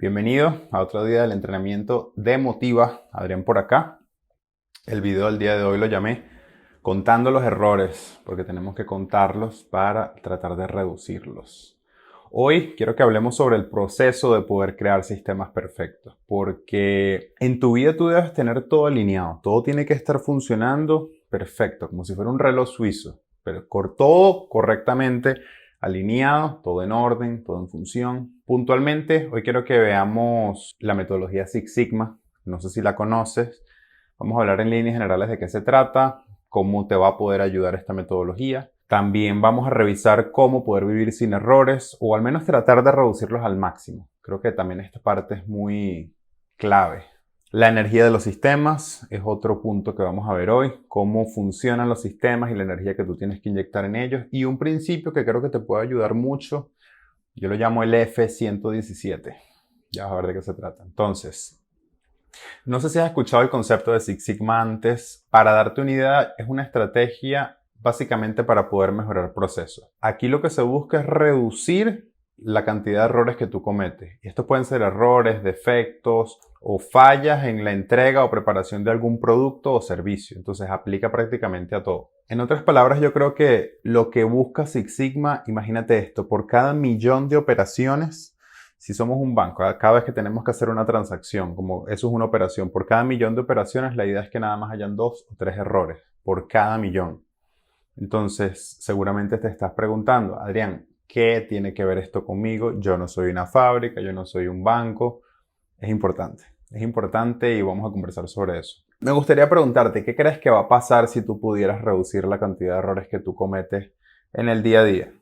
Bienvenido a otro día del entrenamiento de Motiva. Adrián por acá. El video del día de hoy lo llamé Contando los errores, porque tenemos que contarlos para tratar de reducirlos. Hoy quiero que hablemos sobre el proceso de poder crear sistemas perfectos, porque en tu vida tú debes tener todo alineado, todo tiene que estar funcionando perfecto, como si fuera un reloj suizo, pero todo correctamente alineado, todo en orden, todo en función. Puntualmente, hoy quiero que veamos la metodología Six Sigma. No sé si la conoces. Vamos a hablar en líneas generales de qué se trata, cómo te va a poder ayudar esta metodología. También vamos a revisar cómo poder vivir sin errores o al menos tratar de reducirlos al máximo. Creo que también esta parte es muy clave. La energía de los sistemas es otro punto que vamos a ver hoy, cómo funcionan los sistemas y la energía que tú tienes que inyectar en ellos. Y un principio que creo que te puede ayudar mucho, yo lo llamo el F117. Ya vas a ver de qué se trata. Entonces, no sé si has escuchado el concepto de Six Sigma antes. Para darte una idea, es una estrategia básicamente para poder mejorar procesos. Aquí lo que se busca es reducir la cantidad de errores que tú cometes. Y estos pueden ser errores, defectos o fallas en la entrega o preparación de algún producto o servicio. Entonces aplica prácticamente a todo. En otras palabras, yo creo que lo que busca Six Sigma, imagínate esto, por cada millón de operaciones, si somos un banco, cada vez que tenemos que hacer una transacción, como eso es una operación, por cada millón de operaciones, la idea es que nada más hayan 2 o 3 errores por cada millón. Entonces, seguramente te estás preguntando, Adrián, ¿qué tiene que ver esto conmigo? Yo no soy una fábrica, yo no soy un banco. Es importante y vamos a conversar sobre eso. Me gustaría preguntarte, ¿qué crees que va a pasar si tú pudieras reducir la cantidad de errores que tú cometes en el día a día?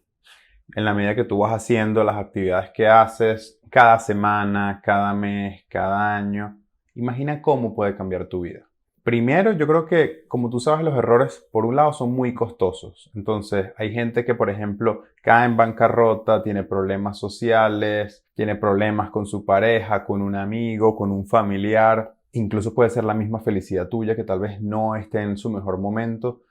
En la medida que tú vas haciendo las actividades que haces cada semana, cada mes, cada año, imagina cómo puede cambiar tu vida. Primero, yo creo que, como tú sabes, los errores, por un lado, son muy costosos. Entonces, hay gente que, por ejemplo, cae en bancarrota, tiene problemas sociales, tiene problemas con su pareja, con un amigo, con un familiar. Incluso puede ser la misma felicidad tuya, que tal vez no esté en su mejor momento.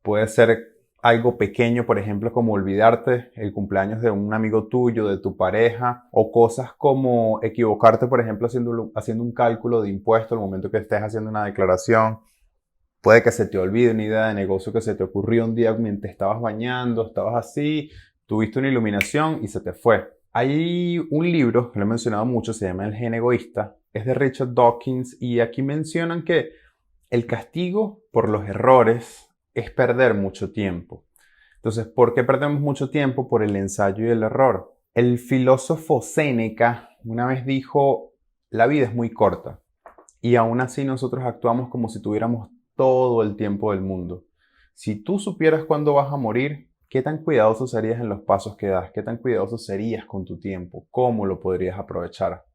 Puede ser algo pequeño, por ejemplo, como olvidarte el cumpleaños de un amigo tuyo, de tu pareja, o cosas como equivocarte, por ejemplo, haciendo un cálculo de impuestos al momento que estés haciendo una declaración. Puede que se te olvide una idea de negocio que se te ocurrió un día mientras estabas bañando, estabas así, tuviste una iluminación y se te fue. Hay un libro, que lo he mencionado mucho, se llama El Gen Egoísta, es de Richard Dawkins y aquí mencionan que el castigo por los errores es perder mucho tiempo. Entonces, ¿por qué perdemos mucho tiempo? Por el ensayo y el error. El filósofo Séneca una vez dijo, la vida es muy corta y aún así nosotros actuamos como si tuviéramos todo el tiempo del mundo. Si tú supieras cuándo vas a morir, ¿qué tan cuidadoso serías en los pasos que das? ¿Qué tan cuidadoso serías con tu tiempo? ¿Cómo lo podrías aprovechar?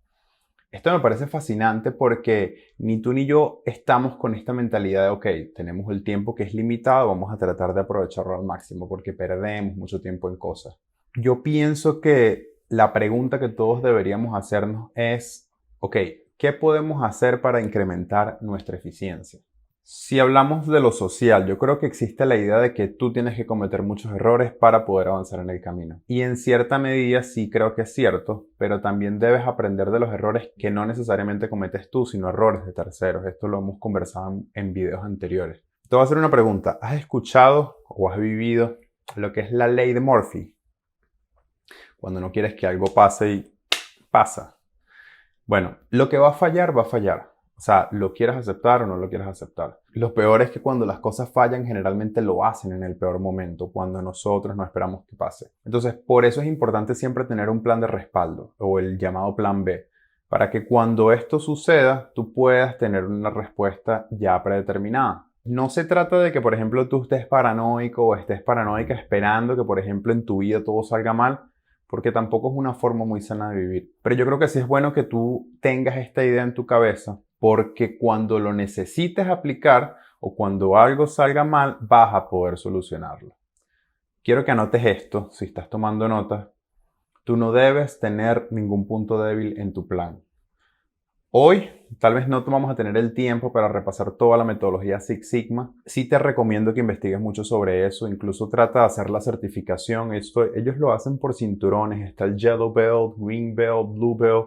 Esto me parece fascinante porque ni tú ni yo estamos con esta mentalidad de, ok, tenemos el tiempo que es limitado, vamos a tratar de aprovecharlo al máximo porque perdemos mucho tiempo en cosas. Yo pienso que la pregunta que todos deberíamos hacernos es, ok, ¿qué podemos hacer para incrementar nuestra eficiencia? Si hablamos de lo social, yo creo que existe la idea de que tú tienes que cometer muchos errores para poder avanzar en el camino. Y en cierta medida sí creo que es cierto, pero también debes aprender de los errores que no necesariamente cometes tú, sino errores de terceros. Esto lo hemos conversado en videos anteriores. Te voy a hacer una pregunta. ¿Has escuchado o has vivido lo que es la ley de Murphy? Cuando no quieres que algo pase y pasa. Bueno, lo que va a fallar, va a fallar. O sea, lo quieras aceptar o no lo quieras aceptar. Lo peor es que cuando las cosas fallan, generalmente lo hacen en el peor momento, cuando nosotros no esperamos que pase. Entonces, por eso es importante siempre tener un plan de respaldo, o el llamado plan B, para que cuando esto suceda, tú puedas tener una respuesta ya predeterminada. No se trata de que, por ejemplo, tú estés paranoico o estés paranoica esperando que, por ejemplo, en tu vida todo salga mal, porque tampoco es una forma muy sana de vivir. Pero yo creo que sí es bueno que tú tengas esta idea en tu cabeza, porque cuando lo necesites aplicar o cuando algo salga mal, vas a poder solucionarlo. Quiero que anotes esto, si estás tomando notas. Tú no debes tener ningún punto débil en tu plan. Hoy, tal vez no vamos a tener el tiempo para repasar toda la metodología Six Sigma. Sí te recomiendo que investigues mucho sobre eso. Incluso trata de hacer la certificación. Ellos lo hacen por cinturones. Está el Yellow Belt, Green Belt, Blue Belt.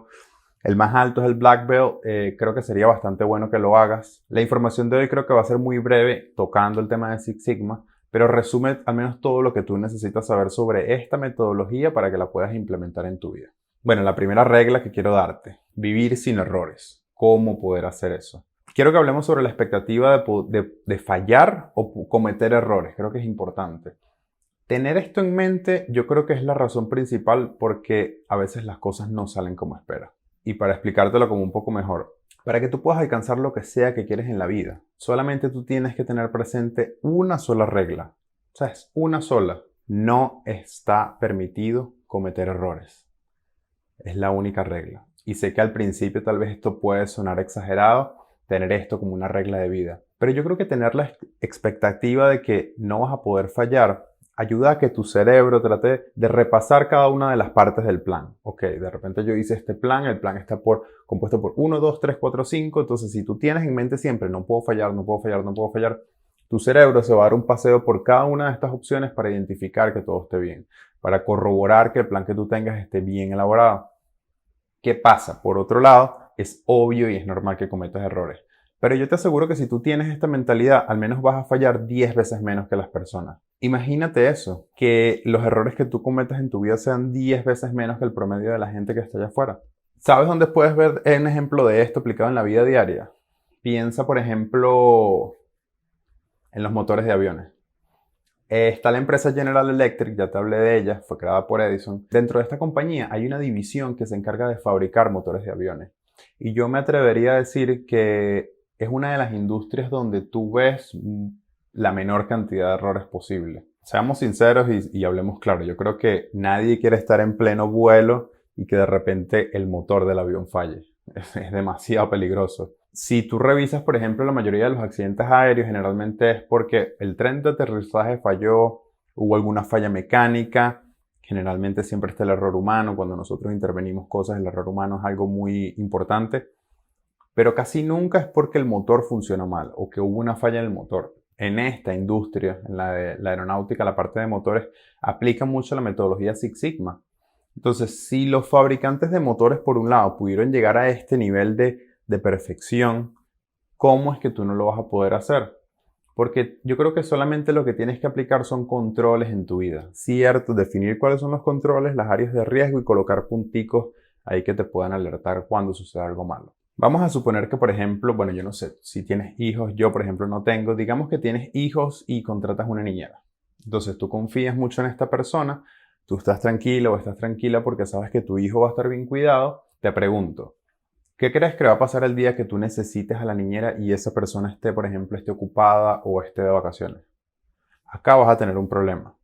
El más alto es el Black Belt. Creo que sería bastante bueno que lo hagas. La información de hoy creo que va a ser muy breve tocando el tema de Six Sigma, pero resume al menos todo lo que tú necesitas saber sobre esta metodología para que la puedas implementar en tu vida. Bueno, la primera regla que quiero darte, vivir sin errores. ¿Cómo poder hacer eso? Quiero que hablemos sobre la expectativa de fallar o cometer errores. Creo que es importante. Tener esto en mente yo creo que es la razón principal porque a veces las cosas no salen como esperas. Y para explicártelo como un poco mejor, para que tú puedas alcanzar lo que sea que quieres en la vida, solamente tú tienes que tener presente una sola regla. O sea, es una sola. No está permitido cometer errores. Es la única regla. Y sé que al principio tal vez esto puede sonar exagerado, tener esto como una regla de vida. Pero yo creo que tener la expectativa de que no vas a poder fallar ayuda a que tu cerebro trate de repasar cada una de las partes del plan. Ok, de repente yo hice este plan, el plan está compuesto por 1, 2, 3, 4, 5. Entonces, si tú tienes en mente siempre, no puedo fallar, no puedo fallar, no puedo fallar, tu cerebro se va a dar un paseo por cada una de estas opciones para identificar que todo esté bien, para corroborar que el plan que tú tengas esté bien elaborado. ¿Qué pasa? Por otro lado, es obvio y es normal que cometas errores. Pero yo te aseguro que si tú tienes esta mentalidad, al menos vas a fallar 10 veces menos que las personas. Imagínate eso, que los errores que tú cometas en tu vida sean 10 veces menos que el promedio de la gente que está allá afuera. ¿Sabes dónde puedes ver un ejemplo de esto aplicado en la vida diaria? Piensa, por ejemplo, en los motores de aviones. Está la empresa General Electric, ya te hablé de ella, fue creada por Edison. Dentro de esta compañía hay una división que se encarga de fabricar motores de aviones. Y yo me atrevería a decir que es una de las industrias donde tú ves la menor cantidad de errores posible. Seamos sinceros y hablemos claro. Yo creo que nadie quiere estar en pleno vuelo y que de repente el motor del avión falle. Es demasiado peligroso. Si tú revisas, por ejemplo, la mayoría de los accidentes aéreos, generalmente es porque el tren de aterrizaje falló, hubo alguna falla mecánica. Generalmente siempre está el error humano. Cuando nosotros intervenimos cosas, el error humano es algo muy importante. Pero casi nunca es porque el motor funciona mal o que hubo una falla en el motor. En esta industria, en la de la aeronáutica, la parte de motores, aplica mucho la metodología Six Sigma. Entonces, si los fabricantes de motores, por un lado, pudieron llegar a este nivel de perfección, ¿cómo es que tú no lo vas a poder hacer? Porque yo creo que solamente lo que tienes que aplicar son controles en tu vida. Cierto, definir cuáles son los controles, las áreas de riesgo y colocar punticos ahí que te puedan alertar cuando suceda algo malo. Vamos a suponer que, por ejemplo, bueno, yo no sé, si tienes hijos, yo por ejemplo no tengo, digamos que tienes hijos y contratas una niñera. Entonces tú confías mucho en esta persona, tú estás tranquilo o estás tranquila porque sabes que tu hijo va a estar bien cuidado. Te pregunto, ¿qué crees que va a pasar el día que tú necesites a la niñera y esa persona esté, por ejemplo, esté ocupada o esté de vacaciones? Acá vas a tener un problema.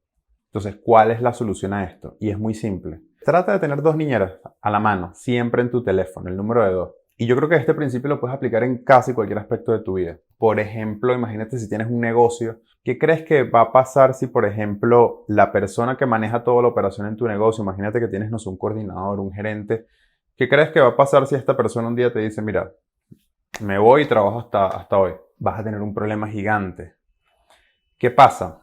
Entonces, ¿cuál es la solución a esto? Y es muy simple. Trata de tener dos niñeras a la mano, siempre en tu teléfono, el número de dos. Y yo creo que este principio lo puedes aplicar en casi cualquier aspecto de tu vida. Por ejemplo, imagínate si tienes un negocio. ¿Qué crees que va a pasar si, por ejemplo, la persona que maneja toda la operación en tu negocio, imagínate que tienes, no sé, un coordinador, un gerente, ¿qué crees que va a pasar si esta persona un día te dice, mira, me voy y trabajo hasta hoy? Vas a tener un problema gigante. ¿Qué pasa?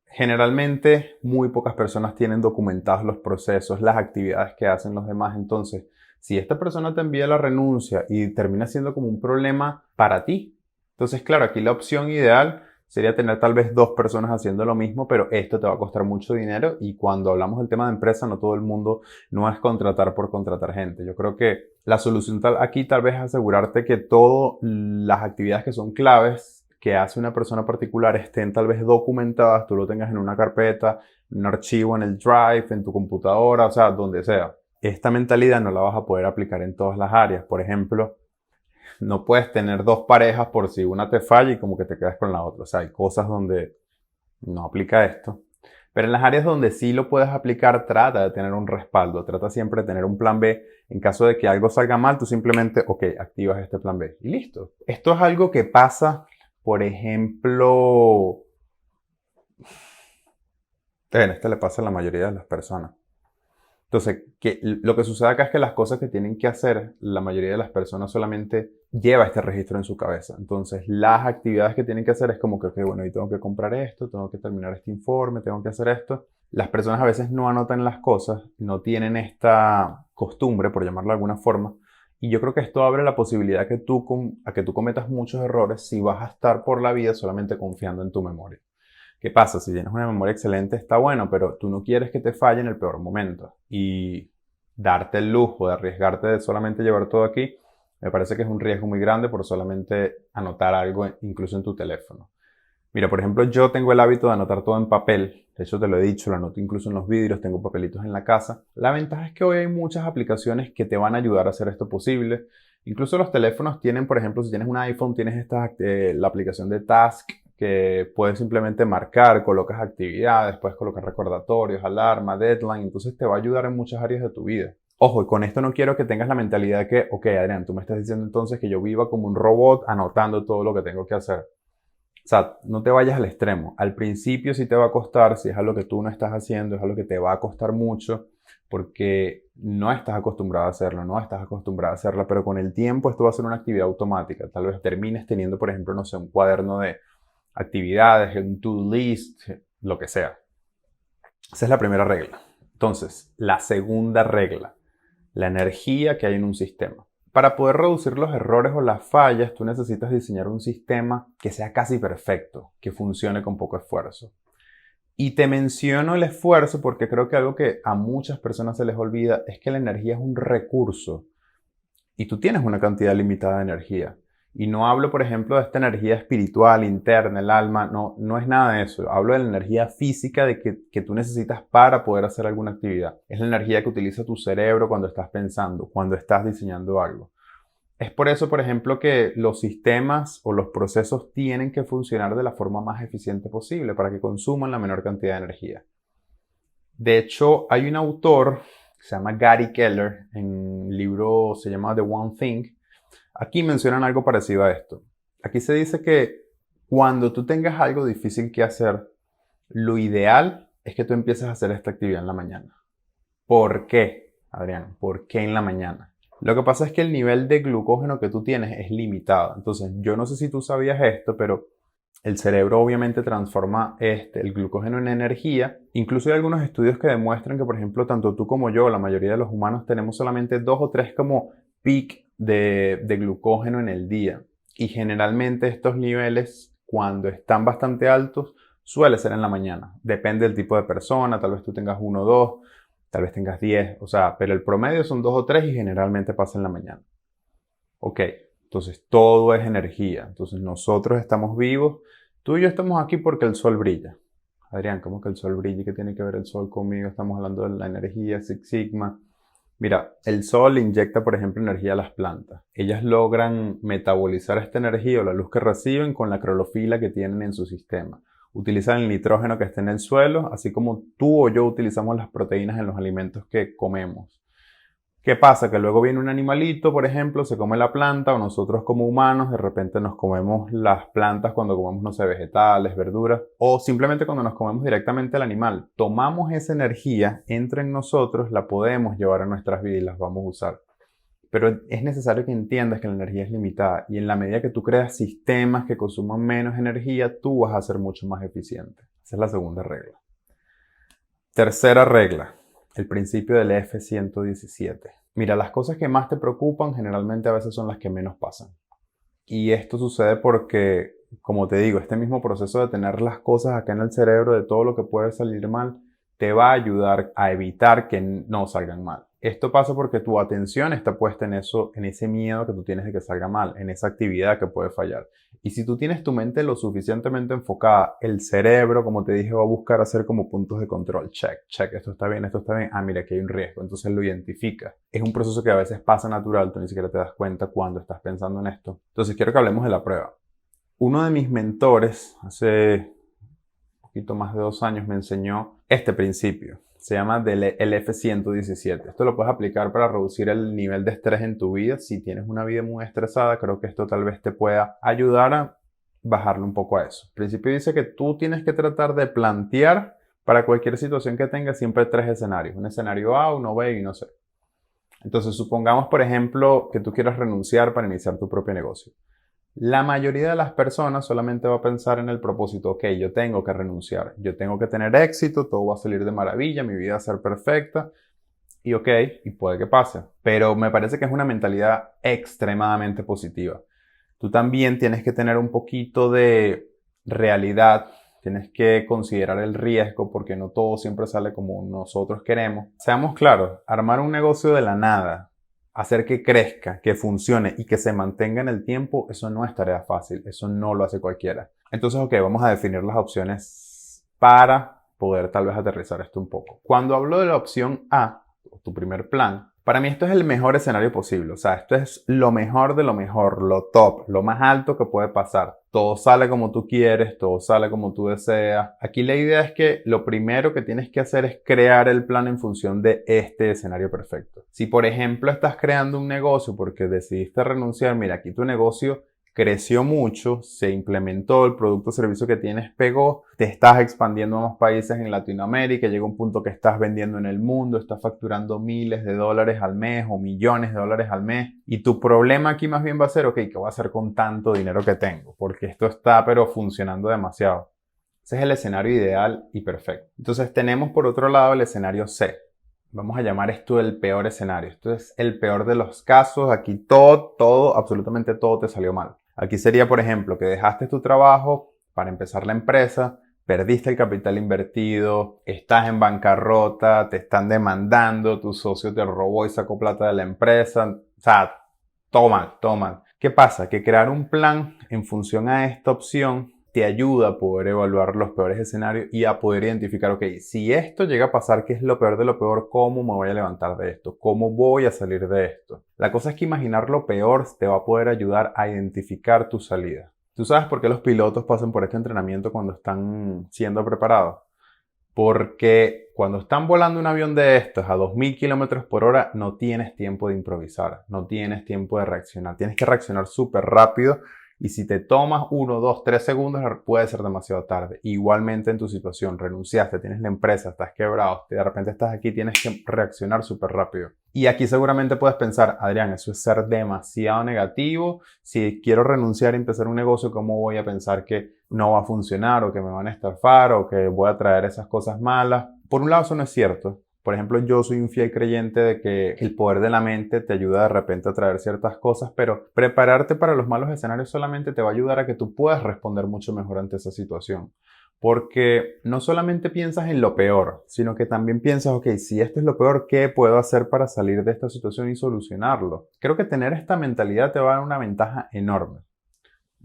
Generalmente muy pocas personas tienen documentados los procesos, las actividades que hacen los demás. Entonces, si esta persona te envía la renuncia y termina siendo como un problema para ti, entonces claro, aquí la opción ideal sería tener tal vez dos personas haciendo lo mismo, pero esto te va a costar mucho dinero y cuando hablamos del tema de empresa, no todo el mundo no es contratar por contratar gente. Yo creo que la solución aquí tal vez es asegurarte que todas las actividades que son claves que hace una persona particular estén tal vez documentadas, tú lo tengas en una carpeta, en un archivo, en el Drive, en tu computadora, o sea, donde sea. Esta mentalidad no la vas a poder aplicar en todas las áreas. Por ejemplo, no puedes tener dos parejas por si una te falla y como que te quedas con la otra. O sea, hay cosas donde no aplica esto. Pero en las áreas donde sí lo puedes aplicar, trata de tener un respaldo. Trata siempre de tener un plan B. En caso de que algo salga mal, tú simplemente, ok, activas este plan B. Y listo. Esto es algo que pasa, por ejemplo, esto le pasa a la mayoría de las personas. Entonces, lo que sucede acá es que las cosas que tienen que hacer, la mayoría de las personas solamente lleva este registro en su cabeza. Entonces, las actividades que tienen que hacer es como que, ok, bueno, hoy tengo que comprar esto, tengo que terminar este informe, tengo que hacer esto. Las personas a veces no anotan las cosas, no tienen esta costumbre, por llamarlo de alguna forma, Y yo creo que esto abre la posibilidad a que tú cometas muchos errores si vas a estar por la vida solamente confiando en tu memoria. ¿Qué pasa? Si tienes una memoria excelente está bueno, pero tú no quieres que te falle en el peor momento. Y darte el lujo de arriesgarte de solamente llevar todo aquí, me parece que es un riesgo muy grande por solamente anotar algo incluso en tu teléfono. Mira, por ejemplo, yo tengo el hábito de anotar todo en papel. De hecho, te lo he dicho, lo anoto incluso en los vidrios, tengo papelitos en la casa. La ventaja es que hoy hay muchas aplicaciones que te van a ayudar a hacer esto posible. Incluso los teléfonos tienen, por ejemplo, si tienes un iPhone, tienes la aplicación de Task, que puedes simplemente marcar, colocas actividades, puedes colocar recordatorios, alarma, deadline, entonces te va a ayudar en muchas áreas de tu vida. Ojo, y con esto no quiero que tengas la mentalidad de que, ok, Adrián, tú me estás diciendo entonces que yo viva como un robot anotando todo lo que tengo que hacer. O sea, no te vayas al extremo. Al principio sí te va a costar, si es algo que tú no estás haciendo, es algo que te va a costar mucho porque no estás acostumbrado a hacerlo, no estás acostumbrado a hacerla, pero con el tiempo esto va a ser una actividad automática. Tal vez termines teniendo, por ejemplo, no sé, un cuaderno de actividades, un to-do list, lo que sea. Esa es la primera regla. Entonces, la segunda regla, la energía que hay en un sistema. Para poder reducir los errores o las fallas, tú necesitas diseñar un sistema que sea casi perfecto, que funcione con poco esfuerzo. Y te menciono el esfuerzo porque creo que algo que a muchas personas se les olvida es que la energía es un recurso y tú tienes una cantidad limitada de energía. Y no hablo, por ejemplo, de esta energía espiritual, interna, el alma, no es nada de eso. Hablo de la energía física que tú necesitas para poder hacer alguna actividad. Es la energía que utiliza tu cerebro cuando estás pensando, cuando estás diseñando algo. Es por eso, por ejemplo, que los sistemas o los procesos tienen que funcionar de la forma más eficiente posible para que consuman la menor cantidad de energía. De hecho, hay un autor que se llama Gary Keller, en el libro se llama The One Thing. Aquí mencionan algo parecido a esto. Aquí se dice que cuando tú tengas algo difícil que hacer, lo ideal es que tú empieces a hacer esta actividad en la mañana. ¿Por qué, Adrián? ¿Por qué en la mañana? Lo que pasa es que el nivel de glucógeno que tú tienes es limitado. Entonces, yo no sé si tú sabías esto, pero el cerebro obviamente transforma el glucógeno en energía. Incluso hay algunos estudios que demuestran que, por ejemplo, tanto tú como yo, la mayoría de los humanos, tenemos solamente 2 o 3 como peak de glucógeno en el día. Y generalmente estos niveles, cuando están bastante altos, suele ser en la mañana. Depende del tipo de persona, tal vez tú tengas 1 o 2, tal vez tengas 10, o sea, pero el promedio son 2 o 3 y generalmente pasa en la mañana. Ok, entonces todo es energía. Entonces nosotros estamos vivos. Tú y yo estamos aquí porque el sol brilla. Adrián, ¿cómo que el sol brilla? ¿Qué tiene que ver el sol conmigo? Estamos hablando de la energía, Six Sigma. Mira, el sol inyecta, por ejemplo, energía a las plantas. Ellas logran metabolizar esta energía o la luz que reciben con la clorofila que tienen en su sistema. Utilizan el nitrógeno que está en el suelo, así como tú o yo utilizamos las proteínas en los alimentos que comemos. ¿Qué pasa? Que luego viene un animalito, por ejemplo, se come la planta o nosotros como humanos de repente nos comemos las plantas cuando comemos, no sé, vegetales, verduras o simplemente cuando nos comemos directamente el animal. Tomamos esa energía, entra en nosotros, la podemos llevar a nuestras vidas y las vamos a usar. Pero es necesario que entiendas que la energía es limitada y en la medida que tú creas sistemas que consuman menos energía, tú vas a ser mucho más eficiente. Esa es la segunda regla. Tercera regla. El principio del F-117. Mira, las cosas que más te preocupan generalmente a veces son las que menos pasan. Y esto sucede porque, como te digo, este mismo proceso de tener las cosas acá en el cerebro de todo lo que puede salir mal, te va a ayudar a evitar que no salgan mal. Esto pasa porque tu atención está puesta en eso, en ese miedo que tú tienes de que salga mal, en esa actividad que puede fallar. Y si tú tienes tu mente lo suficientemente enfocada, el cerebro, como te dije, va a buscar hacer como puntos de control. Check, check, esto está bien, esto está bien. Ah, mira, aquí hay un riesgo. Entonces lo identifica. Es un proceso que a veces pasa natural, tú ni siquiera te das cuenta cuando estás pensando en esto. Entonces quiero que hablemos de la prueba. Uno de mis mentores, hace un poquito más de 2 años, me enseñó este principio. Se llama el F-117. Esto lo puedes aplicar para reducir el nivel de estrés en tu vida. Si tienes una vida muy estresada, creo que esto tal vez te pueda ayudar a bajarle un poco a eso. El principio dice que tú tienes que tratar de plantear para cualquier situación que tengas siempre 3 escenarios. Un escenario A, uno B y no sé. Entonces, supongamos, por ejemplo, que tú quieras renunciar para iniciar tu propio negocio. La mayoría de las personas solamente va a pensar en el propósito, ok, yo tengo que renunciar, yo tengo que tener éxito, todo va a salir de maravilla, mi vida va a ser perfecta. y ok, y puede que pase. Pero me parece que es una mentalidad extremadamente positiva. Tú también tienes que tener un poquito de realidad, tienes que considerar el riesgo porque no todo siempre sale como nosotros queremos. Seamos claros, armar un negocio de la nada, hacer que crezca, que funcione y que se mantenga en el tiempo, eso no es tarea fácil, eso no lo hace cualquiera. Entonces, ok, vamos a definir las opciones para poder tal vez aterrizar esto un poco. Cuando hablo de la opción A, tu primer plan, para mí esto es el mejor escenario posible. O sea, esto es lo mejor de lo mejor, lo top, lo más alto que puede pasar. Todo sale como tú quieres, todo sale como tú deseas. Aquí la idea es que lo primero que tienes que hacer es crear el plan en función de este escenario perfecto. Si por ejemplo estás creando un negocio porque decidiste renunciar, mira, aquí tu negocio creció mucho, se implementó, el producto o servicio que tienes pegó, te estás expandiendo a más países en Latinoamérica, llega un punto que estás vendiendo en el mundo, estás facturando miles de dólares al mes o millones de dólares al mes y tu problema aquí más bien va a ser, ok, ¿qué voy a hacer con tanto dinero que tengo? Porque esto está pero funcionando demasiado. Ese es el escenario ideal y perfecto. Entonces tenemos por otro lado el escenario C. Vamos a llamar esto el peor escenario. Esto es el peor de los casos. Aquí todo, absolutamente todo te salió mal. Aquí sería, por ejemplo, que dejaste tu trabajo para empezar la empresa, perdiste el capital invertido, estás en bancarrota, te están demandando, tu socio te robó y sacó plata de la empresa. O sea, todo mal, todo mal. ¿Qué pasa? Que crear un plan en función a esta opción te ayuda a poder evaluar los peores escenarios y a poder identificar, ok, si esto llega a pasar, ¿qué es lo peor de lo peor? ¿Cómo me voy a levantar de esto? ¿Cómo voy a salir de esto? La cosa es que imaginar lo peor te va a poder ayudar a identificar tu salida. ¿Tú sabes por qué los pilotos pasan por este entrenamiento cuando están siendo preparados? Porque cuando están volando un avión de estos a 2000 kilómetros por hora, no tienes tiempo de improvisar, no tienes tiempo de reaccionar. Tienes que reaccionar súper rápido y si te tomas 1, 2, 3 segundos, puede ser demasiado tarde. Igualmente en tu situación, renunciaste, tienes la empresa, estás quebrado, de repente estás aquí, tienes que reaccionar súper rápido. Y aquí seguramente puedes pensar, Adrián, eso es ser demasiado negativo. Si quiero renunciar y empezar un negocio, ¿cómo voy a pensar que no va a funcionar o que me van a estafar o que voy a traer esas cosas malas? Por un lado, eso no es cierto. Por ejemplo, yo soy un fiel creyente de que el poder de la mente te ayuda de repente a traer ciertas cosas, pero prepararte para los malos escenarios solamente te va a ayudar a que tú puedas responder mucho mejor ante esa situación. Porque no solamente piensas en lo peor, sino que también piensas, ok, si esto es lo peor, ¿qué puedo hacer para salir de esta situación y solucionarlo? Creo que tener esta mentalidad te va a dar una ventaja enorme.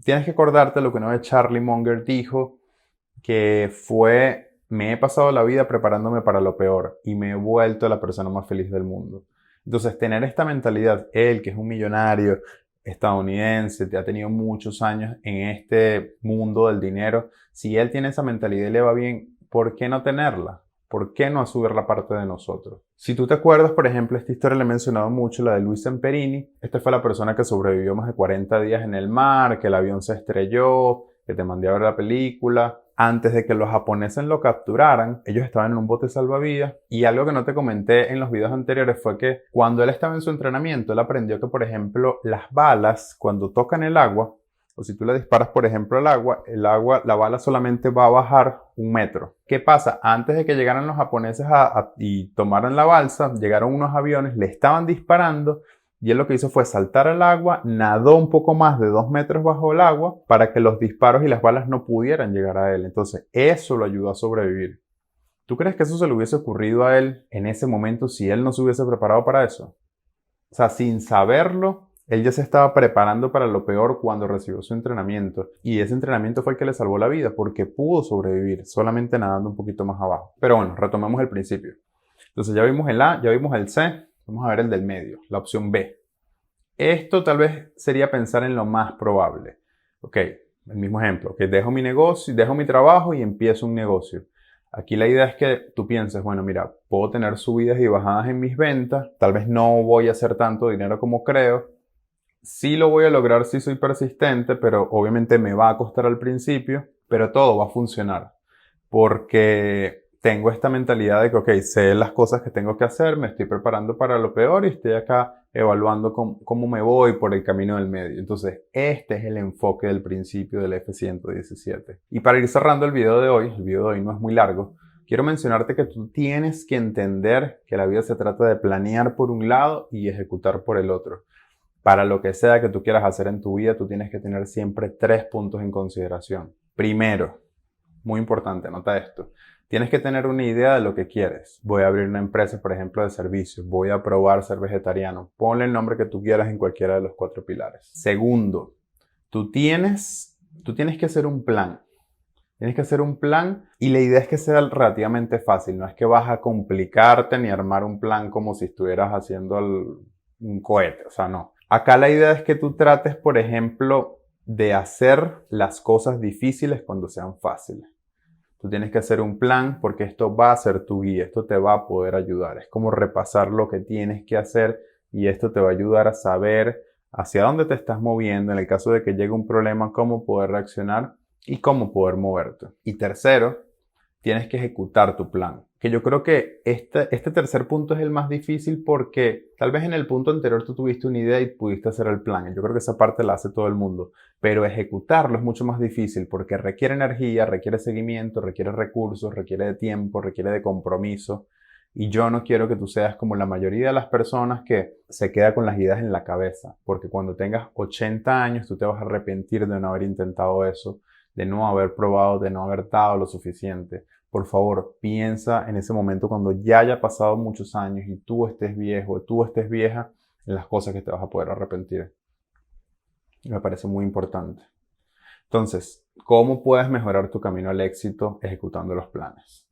Tienes que acordarte lo que una vez Charlie Munger dijo, que fue, me he pasado la vida preparándome para lo peor y me he vuelto la persona más feliz del mundo. Entonces, tener esta mentalidad, él que es un millonario estadounidense, te ha tenido muchos años en este mundo del dinero, si él tiene esa mentalidad y le va bien, ¿por qué no tenerla? ¿Por qué no asumir la parte de nosotros? Si tú te acuerdas, por ejemplo, esta historia la he mencionado mucho, la de Luis Zamperini. Esta fue la persona que sobrevivió más de 40 días en el mar, que el avión se estrelló, que te mandé a ver la película. Antes de que los japoneses lo capturaran, ellos estaban en un bote salvavidas y algo que no te comenté en los videos anteriores fue que cuando él estaba en su entrenamiento, él aprendió que, por ejemplo, las balas, cuando tocan el agua, o si tú le disparas, por ejemplo, al agua, la bala solamente va a bajar 1 metro. ¿Qué pasa? Antes de que llegaran los japoneses y tomaran la balsa, llegaron unos aviones, le estaban disparando y él lo que hizo fue saltar al agua, nadó un poco más de 2 metros bajo el agua para que los disparos y las balas no pudieran llegar a él. Entonces, eso lo ayudó a sobrevivir. ¿Tú crees que eso se le hubiese ocurrido a él en ese momento si él no se hubiese preparado para eso? O sea, sin saberlo, él ya se estaba preparando para lo peor cuando recibió su entrenamiento. Y ese entrenamiento fue el que le salvó la vida porque pudo sobrevivir solamente nadando un poquito más abajo. Pero bueno, retomemos el principio. Entonces ya vimos el A, ya vimos el C. Vamos a ver el del medio, la opción B. Esto tal vez sería pensar en lo más probable. Ok, el mismo ejemplo, que dejo mi negocio, dejo mi trabajo y empiezo un negocio. Aquí la idea es que tú pienses, bueno, mira, puedo tener subidas y bajadas en mis ventas, tal vez no voy a hacer tanto dinero como creo, sí lo voy a lograr si soy persistente, pero obviamente me va a costar al principio, pero todo va a funcionar, porque tengo esta mentalidad de que, ok, sé las cosas que tengo que hacer, me estoy preparando para lo peor y estoy acá evaluando cómo me voy por el camino del medio. Entonces, este es el enfoque del principio del F-117. Y para ir cerrando el video de hoy no es muy largo, quiero mencionarte que tú tienes que entender que la vida se trata de planear por un lado y ejecutar por el otro. Para lo que sea que tú quieras hacer en tu vida, tú tienes que tener siempre 3 puntos en consideración. Primero, muy importante, nota esto. Tienes que tener una idea de lo que quieres. Voy a abrir una empresa, por ejemplo, de servicios. Voy a probar ser vegetariano. Ponle el nombre que tú quieras en cualquiera de los 4 pilares. Segundo, tú tienes que hacer un plan. Tienes que hacer un plan y la idea es que sea relativamente fácil. No es que vas a complicarte ni armar un plan como si estuvieras haciendo un cohete. O sea, no. Acá la idea es que tú trates, por ejemplo, de hacer las cosas difíciles cuando sean fáciles. Tú tienes que hacer un plan porque esto va a ser tu guía, esto te va a poder ayudar. Es como repasar lo que tienes que hacer y esto te va a ayudar a saber hacia dónde te estás moviendo en el caso de que llegue un problema, cómo poder reaccionar y cómo poder moverte. Y tercero, tienes que ejecutar tu plan. Que yo creo que este tercer punto es el más difícil porque tal vez en el punto anterior tú tuviste una idea y pudiste hacer el plan. Yo creo que esa parte la hace todo el mundo. Pero ejecutarlo es mucho más difícil porque requiere energía, requiere seguimiento, requiere recursos, requiere de tiempo, requiere de compromiso. Y yo no quiero que tú seas como la mayoría de las personas que se queda con las ideas en la cabeza. Porque cuando tengas 80 años tú te vas a arrepentir de no haber intentado eso, de no haber probado, de no haber dado lo suficiente. Por favor, piensa en ese momento cuando ya haya pasado muchos años y tú estés viejo, tú estés vieja, en las cosas que te vas a poder arrepentir. Me parece muy importante. Entonces, ¿cómo puedes mejorar tu camino al éxito ejecutando los planes?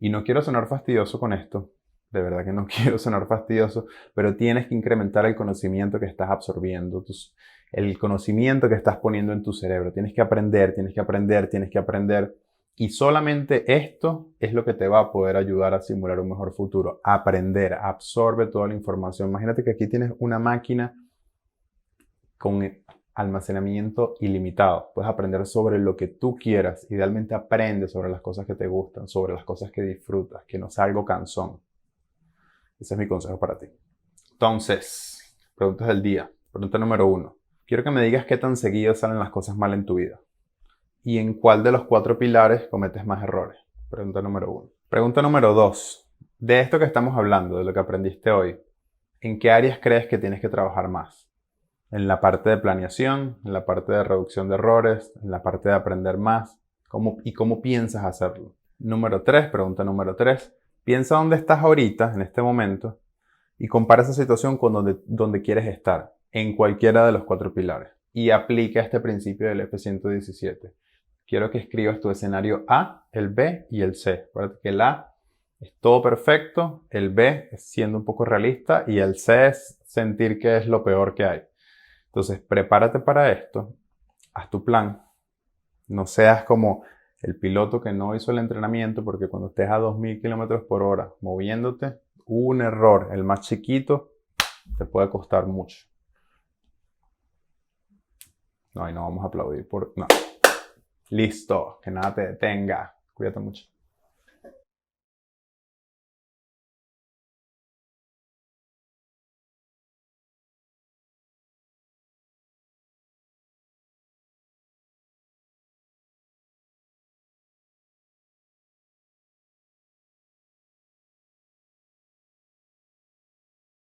Y no quiero sonar fastidioso con esto, de verdad que no quiero sonar fastidioso, pero tienes que incrementar el conocimiento que estás absorbiendo, el conocimiento que estás poniendo en tu cerebro. Tienes que aprender, tienes que aprender, tienes que aprender. Y solamente esto es lo que te va a poder ayudar a simular un mejor futuro. Aprender, absorbe toda la información. Imagínate que aquí tienes una máquina con almacenamiento ilimitado. Puedes aprender sobre lo que tú quieras. Idealmente aprende sobre las cosas que te gustan, sobre las cosas que disfrutas, que no sea algo cansón. Ese es mi consejo para ti. Entonces, preguntas del día. Pregunta número 1. Quiero que me digas qué tan seguido salen las cosas mal en tu vida. ¿Y en cuál de los 4 pilares cometes más errores? Pregunta número 1. Pregunta número 2. De esto que estamos hablando, de lo que aprendiste hoy, ¿en qué áreas crees que tienes que trabajar más? ¿En la parte de planeación? ¿En la parte de reducción de errores? ¿En la parte de aprender más? ¿Cómo piensas hacerlo? Número 3. Pregunta número 3. Piensa dónde estás ahorita, en este momento, y compara esa situación con donde quieres estar, en cualquiera de los 4 pilares. Y aplica este principio del F117. Quiero que escribas tu escenario A, el B y el C. Acuérdate que el A es todo perfecto, el B es siendo un poco realista y el C es sentir que es lo peor que hay. Entonces, prepárate para esto, haz tu plan. No seas como el piloto que no hizo el entrenamiento porque cuando estés a 2000 km/h moviéndote, un error, el más chiquito, te puede costar mucho. No, y no vamos a aplaudir por... No. Listo, que nada te detenga. Cuídate mucho.